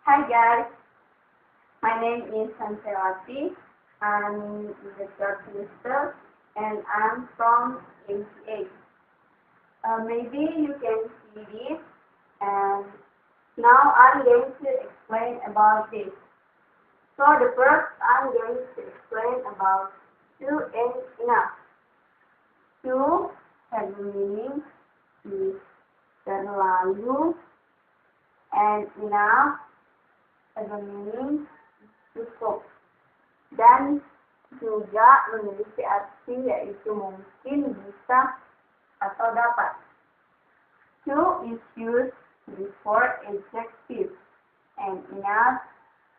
Hi guys, my name is Sansewati. I'm in the third semester and I'm from ACA. Maybe you can see this, and now I'm going to explain about this. So the first I'm going to explain about to and enough. To has a meaning is terlalu, and enough has a meaning cukup, dan juga memiliki arti yaitu mungkin, bisa, atau dapat. To is used before adjective and enough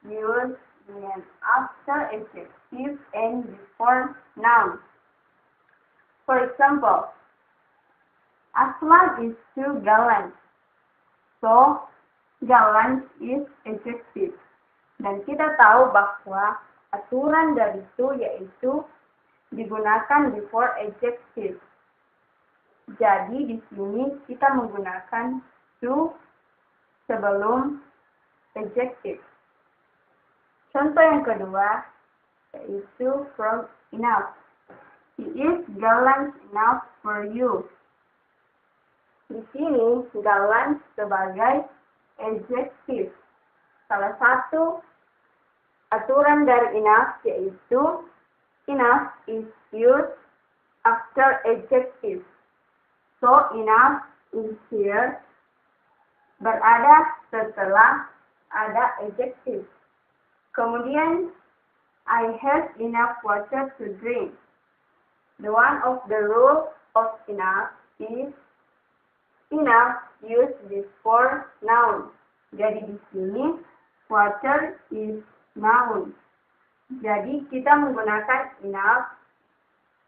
used when after adjective and before noun. For example, Aslan is too gallant. So, gallant is adjective. Dan kita tahu bahwa aturan dari to yaitu digunakan before adjective. Jadi di sini kita menggunakan to sebelum adjective. Contoh yang kedua yaitu from enough. He is gallant enough for you. Di sini gallant sebagai adjective. Salah satu aturan dari enough yaitu enough is used after adjective. So enough is here berada setelah ada adjective. Kemudian I have enough water to drink. The one of the rule of enough is enough used before noun. Jadi di sini water is noun. Jadi kita menggunakan enough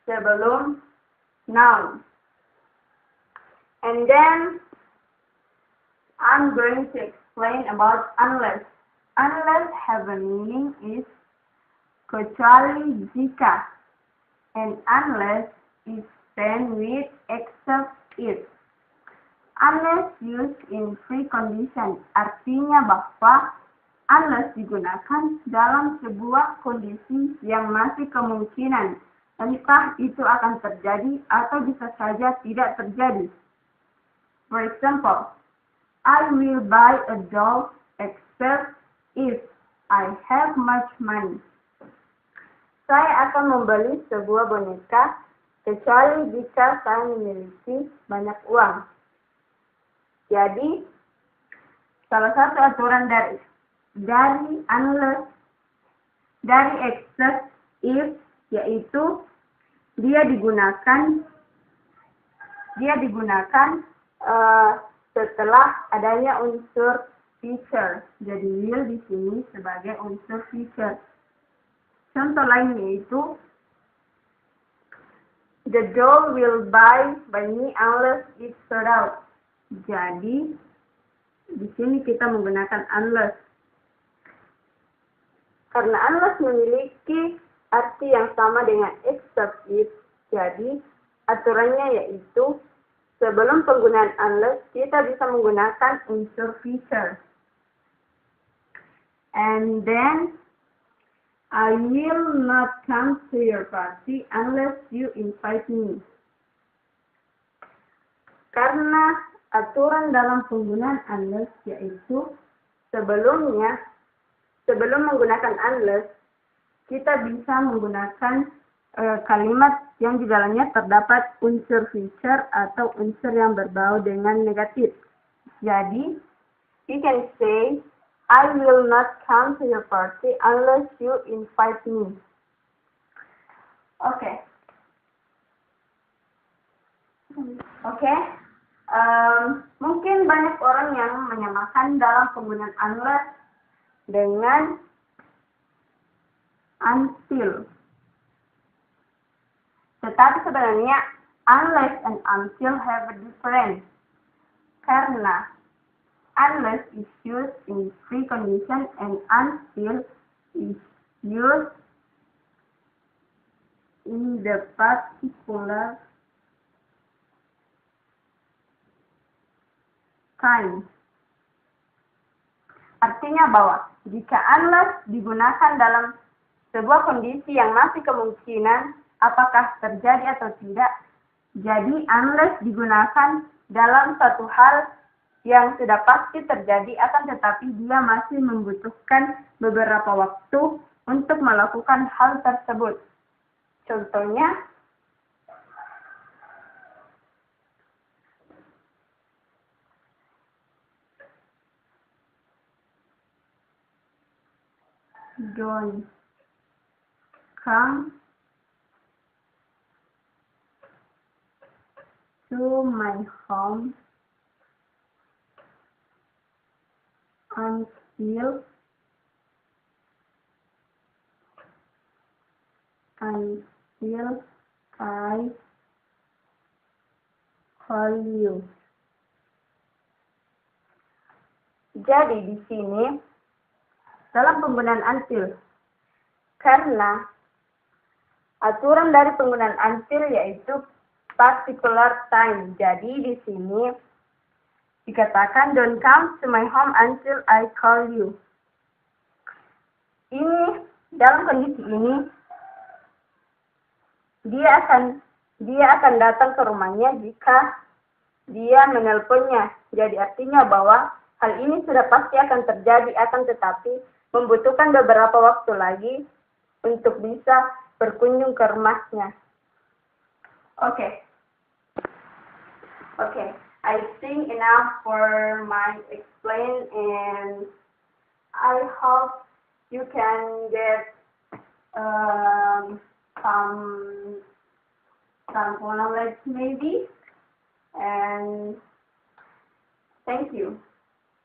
sebelum noun. And then I'm going to explain about unless. Unless have a meaning is kecuali jika, and unless is stand with except if. Unless used in precondition, artinya bahwa unless digunakan dalam sebuah kondisi yang masih kemungkinan entah itu akan terjadi atau bisa saja tidak terjadi. For example, I will buy a doll except if I have much money. Saya akan membeli sebuah boneka kecuali jika saya memiliki banyak uang. Jadi, salah satu aturan dari unless, dari except if, yaitu dia digunakan setelah adanya unsur feature. Jadi will di sini sebagai unsur feature. Contoh lain yaitu the doll will buy me unless it's sold out. Jadi di sini kita menggunakan unless. Karena unless memiliki arti yang sama dengan except if, jadi aturannya yaitu sebelum penggunaan unless kita bisa menggunakan unsur feature. And then I will not come to your party unless you invite me. Karena aturan dalam penggunaan unless yaitu sebelum menggunakan unless, kita bisa menggunakan kalimat yang di dalamnya terdapat unsur feature atau unsur yang berbau dengan negatif. Jadi, you can say, I will not come to your party unless you invite me. Oke. Mungkin banyak orang yang menyamakan dalam penggunaan unless dengan until. Tetapi sebenarnya unless and until have a difference. Karena unless is used in precondition and until is used in the particular time. Artinya bahwa jika unless digunakan dalam sebuah kondisi yang masih kemungkinan apakah terjadi atau tidak, jadi unless digunakan dalam satu hal yang sudah pasti terjadi, akan tetapi dia masih membutuhkan beberapa waktu untuk melakukan hal tersebut. Contohnya, don't come to my home until I call you. Jadi di sini dalam penggunaan until, karena aturan dari penggunaan until yaitu particular time. Jadi di sini dikatakan don't come to my home until I call you. Ini dalam kondisi ini dia akan datang ke rumahnya jika dia menelponnya. Jadi artinya bahwa hal ini sudah pasti akan terjadi, akan tetapi membutuhkan beberapa waktu lagi untuk bisa berkunjung ke rumahnya. Okay, I think enough for my explain, and I hope you can get some knowledge maybe, and thank you.